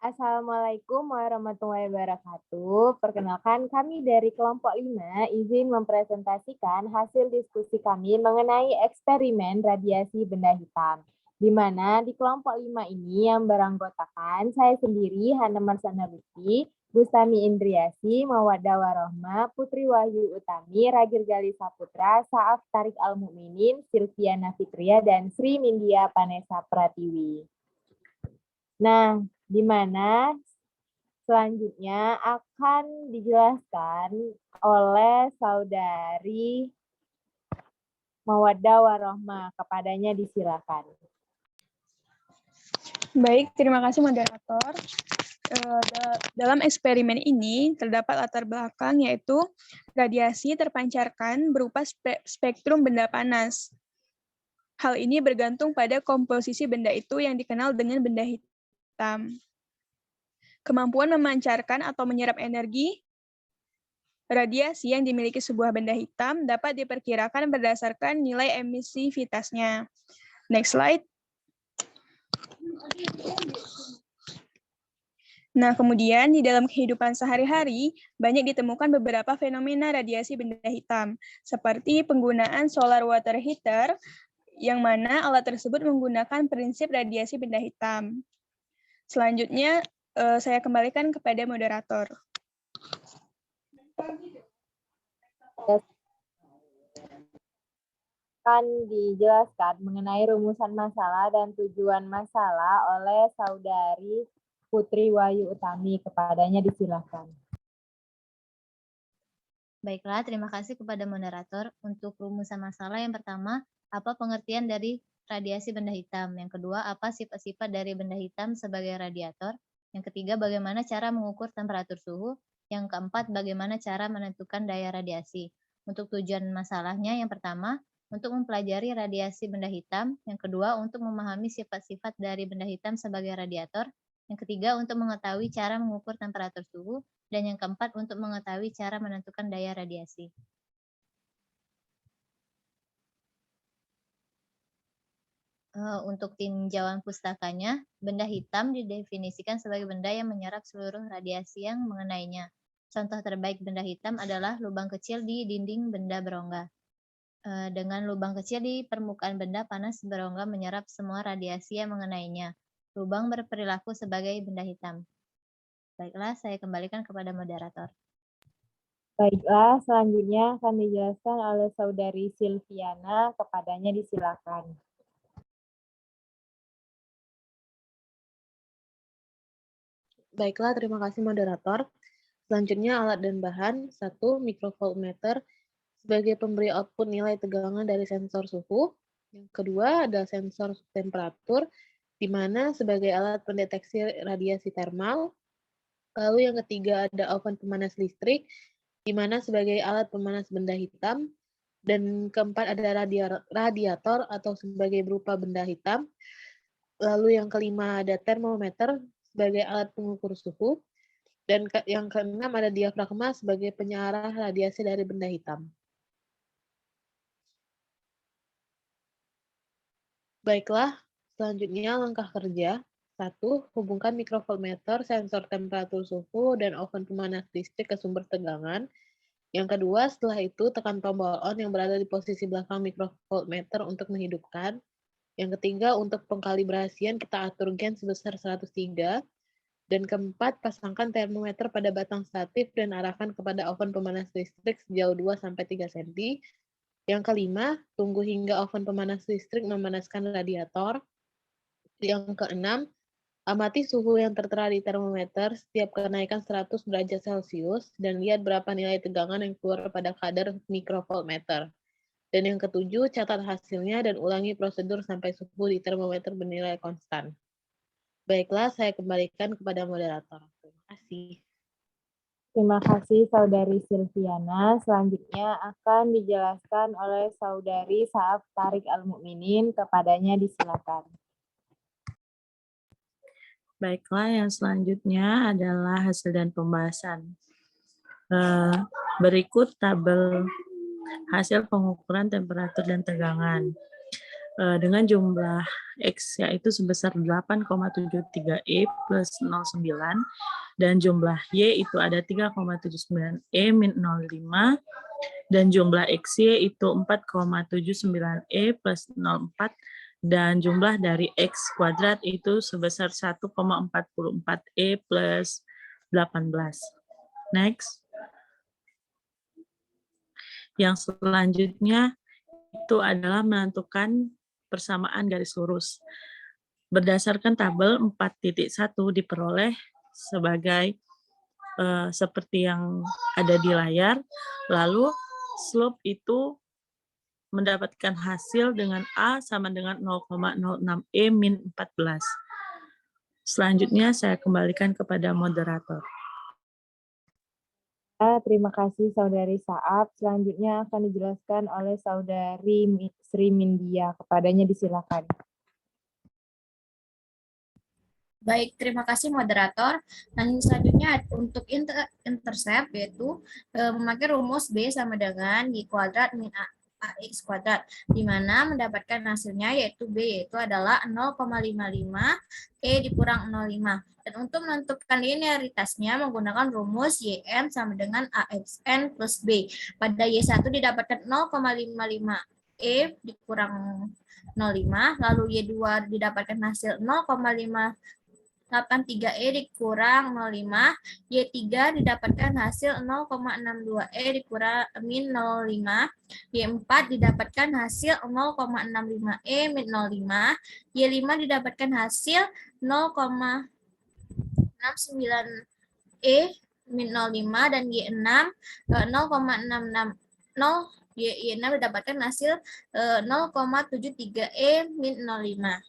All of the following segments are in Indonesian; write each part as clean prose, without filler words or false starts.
Assalamualaikum warahmatullahi wabarakatuh. Perkenalkan kami dari kelompok 5 izin mempresentasikan hasil diskusi kami mengenai eksperimen radiasi benda hitam. Di mana di kelompok 5 ini yang beranggotakan saya sendiri, Hana Marsana Lutfi, Bustami Indriasi, Mawaddah Warohmah, Putri Wahyu Utami, Ragil Gali Saputra, Saaf Tarik Al-Mukminin, Silviana Fitria, dan Sri Mindya Panesa Pratiwi. Nah, di mana selanjutnya akan dijelaskan oleh saudari Mawaddah Warohmah. Kepadanya disilakan. Baik, terima kasih moderator. Dalam eksperimen ini terdapat latar belakang yaitu radiasi terpancarkan berupa spektrum benda panas. Hal ini bergantung pada komposisi benda itu yang dikenal dengan benda hitam. Kemampuan memancarkan atau menyerap energi radiasi yang dimiliki sebuah benda hitam dapat diperkirakan berdasarkan nilai emisivitasnya. Next slide. Nah, kemudian di dalam kehidupan sehari-hari, banyak ditemukan beberapa fenomena radiasi benda hitam, seperti penggunaan solar water heater, yang mana alat tersebut menggunakan prinsip radiasi benda hitam. Selanjutnya, saya kembalikan kepada moderator. Akan dijelaskan mengenai rumusan masalah dan tujuan masalah oleh saudari Putri Wahyu Utami. Kepadanya disilakan. Baiklah, terima kasih kepada moderator. Untuk rumusan masalah yang pertama, apa pengertian dari radiasi benda hitam? Yang kedua, apa sifat-sifat dari benda hitam sebagai radiator? Yang ketiga, bagaimana cara mengukur temperatur suhu? Yang keempat, bagaimana cara menentukan daya radiasi? Untuk tujuan masalahnya, yang pertama, untuk mempelajari radiasi benda hitam. Yang kedua, untuk memahami sifat-sifat dari benda hitam sebagai radiator. Yang ketiga, untuk mengetahui cara mengukur temperatur suhu. Dan yang keempat, untuk mengetahui cara menentukan daya radiasi. Untuk tinjauan pustakanya, benda hitam didefinisikan sebagai benda yang menyerap seluruh radiasi yang mengenainya. Contoh terbaik benda hitam adalah lubang kecil di dinding benda berongga. Dengan lubang kecil di permukaan benda panas berongga menyerap semua radiasi yang mengenainya. Lubang berperilaku sebagai benda hitam. Baiklah, saya kembalikan kepada moderator. Baiklah, selanjutnya akan dijelaskan oleh saudari Silviana. Kepadanya disilakan. Baiklah, terima kasih moderator. Selanjutnya alat dan bahan. 1. Mikrovoltmeter sebagai pemberi output nilai tegangan dari sensor suhu. Yang kedua ada sensor temperatur, di mana sebagai alat pendeteksi radiasi termal. Lalu yang ketiga ada oven pemanas listrik, di mana sebagai alat pemanas benda hitam. Dan keempat ada radiator atau sebagai berupa benda hitam. Lalu yang kelima ada termometer sebagai alat pengukur suhu. Dan yang keenam ada diafragma sebagai penyearah radiasi dari benda hitam. Baiklah, selanjutnya langkah kerja. 1. Hubungkan mikrovoltmeter, sensor temperatur suhu, dan oven pemanas listrik ke sumber tegangan. Yang kedua, setelah itu tekan tombol on yang berada di posisi belakang mikrovoltmeter untuk menghidupkan. Yang ketiga, untuk pengkalibrasian kita atur gen sebesar 103. Dan keempat, pasangkan termometer pada batang statif dan arahkan kepada oven pemanas listrik sejauh 2-3 cm. Yang kelima, tunggu hingga oven pemanas listrik memanaskan radiator. Yang keenam, amati suhu yang tertera di termometer setiap kenaikan 100 derajat Celcius dan lihat berapa nilai tegangan yang keluar pada kadar mikrovoltmeter. Dan yang ketujuh, catat hasilnya dan ulangi prosedur sampai suhu di termometer bernilai konstan. Baiklah, saya kembalikan kepada moderator. Terima kasih. Terima kasih saudari Silviana. Selanjutnya akan dijelaskan oleh saudari Saaf Tarik Al-Mukminin. Kepadanya disilakan. Baiklah, yang selanjutnya adalah hasil dan pembahasan. Berikut tabel hasil pengukuran temperatur dan tegangan. dengan jumlah X yaitu sebesar 8,73 E plus 09 dan jumlah Y itu ada 3,79 E min 05 dan jumlah XY itu 4,79 E plus 04 dan jumlah dari X kuadrat itu sebesar 1,44 E plus 18. Next. Yang selanjutnya itu adalah menentukan persamaan garis lurus. Berdasarkan tabel 4.1 diperoleh sebagai seperti yang ada di layar. Lalu slope itu mendapatkan hasil dengan A sama dengan 0,06 E min 14. Selanjutnya saya kembalikan kepada moderator. Terima kasih Saudari Saab. Selanjutnya akan dijelaskan oleh Saudari Sri Mindia. Kepadanya disilakan. Baik, terima kasih moderator. Dan selanjutnya untuk intercept yaitu memakai rumus B sama dengan Y kuadrat min AX kuadrat, di mana mendapatkan hasilnya yaitu B yaitu adalah 0,55 E dikurang 0,5. Dan untuk menentukan linearitasnya menggunakan rumus YN sama dengan AXN plus B. Pada Y1 didapatkan 0,55 E dikurang 0,5, lalu Y2 didapatkan hasil 0,583E dikurang 0,5, Y3 didapatkan hasil 0,62E dikurang min 0,5, Y4 didapatkan hasil 0,65E min 0,5, Y5 didapatkan hasil 0,69E min 0,5, dan Y6 0,660, Y6 didapatkan hasil 0,73E min 0,5.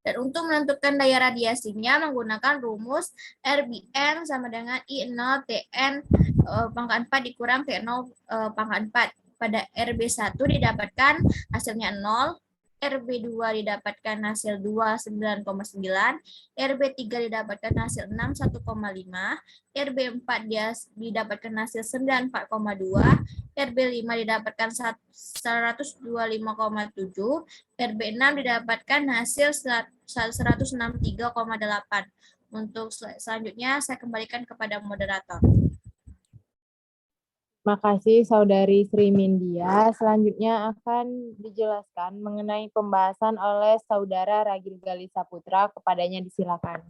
Dan untuk menentukan daya radiasinya menggunakan rumus RBN sama dengan I0 TN pangkat 4 dikurang T0 pangkat 4. Pada RB1 didapatkan hasilnya 0, RB2 didapatkan hasil 29,9, RB3 didapatkan hasil 61,5, RB4 didapatkan hasil 94,2, RB5 didapatkan 125,7, RB6 didapatkan hasil 163,8. Untuk selanjutnya saya kembalikan kepada moderator. Terima kasih Saudari Sri Mindia. Selanjutnya akan dijelaskan mengenai pembahasan oleh Saudara Ragil Gali Saputra. Kepadanya disilakan.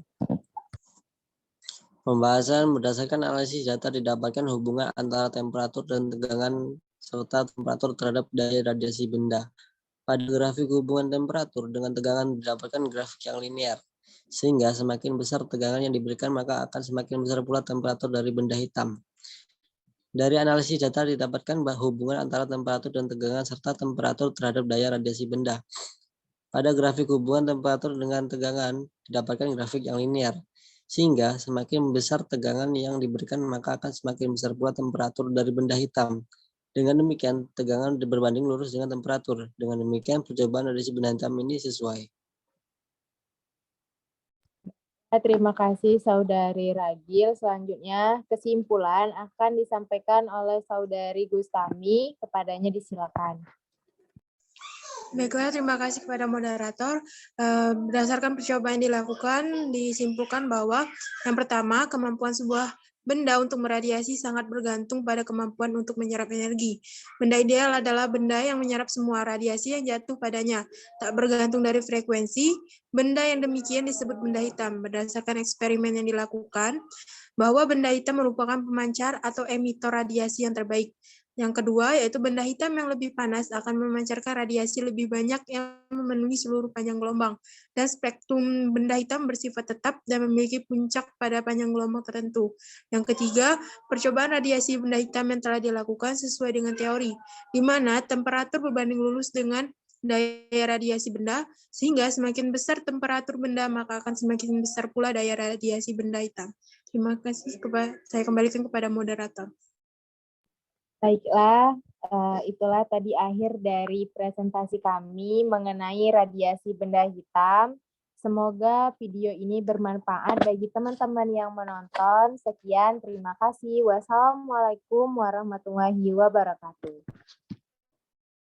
Pembahasan berdasarkan analisis data didapatkan hubungan antara temperatur dan tegangan serta temperatur terhadap daya radiasi benda. Pada grafik hubungan temperatur dengan tegangan didapatkan grafik yang linear, sehingga semakin besar tegangan yang diberikan maka akan semakin besar pula temperatur dari benda hitam. Dari analisis data didapatkan hubungan antara temperatur dan tegangan serta temperatur terhadap daya radiasi benda. Pada grafik hubungan temperatur dengan tegangan didapatkan grafik yang linear, sehingga semakin besar tegangan yang diberikan maka akan semakin besar pula temperatur dari benda hitam. Dengan demikian, tegangan berbanding lurus dengan temperatur. Dengan demikian, percobaan radiasi benda hitam ini sesuai. Terima kasih Saudari Ragil. Selanjutnya kesimpulan akan disampaikan oleh Saudari Gustami. Kepadanya disilakan. Baiklah, terima kasih kepada moderator. Berdasarkan percobaan yang dilakukan, disimpulkan bahwa yang pertama, kemampuan sebuah benda untuk meradiasi sangat bergantung pada kemampuan untuk menyerap energi. Benda ideal adalah benda yang menyerap semua radiasi yang jatuh padanya, tak bergantung dari frekuensi. Benda yang demikian disebut benda hitam. Berdasarkan eksperimen yang dilakukan, bahwa benda hitam merupakan pemancar atau emitor radiasi yang terbaik. Yang kedua, yaitu benda hitam yang lebih panas akan memancarkan radiasi lebih banyak yang memenuhi seluruh panjang gelombang. Dan spektrum benda hitam bersifat tetap dan memiliki puncak pada panjang gelombang tertentu. Yang ketiga, percobaan radiasi benda hitam yang telah dilakukan sesuai dengan teori, di mana temperatur berbanding lurus dengan daya radiasi benda, sehingga semakin besar temperatur benda, maka akan semakin besar pula daya radiasi benda hitam. Terima kasih, saya kembalikan kepada moderator. Baiklah, itulah tadi akhir dari presentasi kami mengenai radiasi benda hitam. Semoga video ini bermanfaat bagi teman-teman yang menonton. Sekian, terima kasih. Wassalamualaikum warahmatullahi wabarakatuh.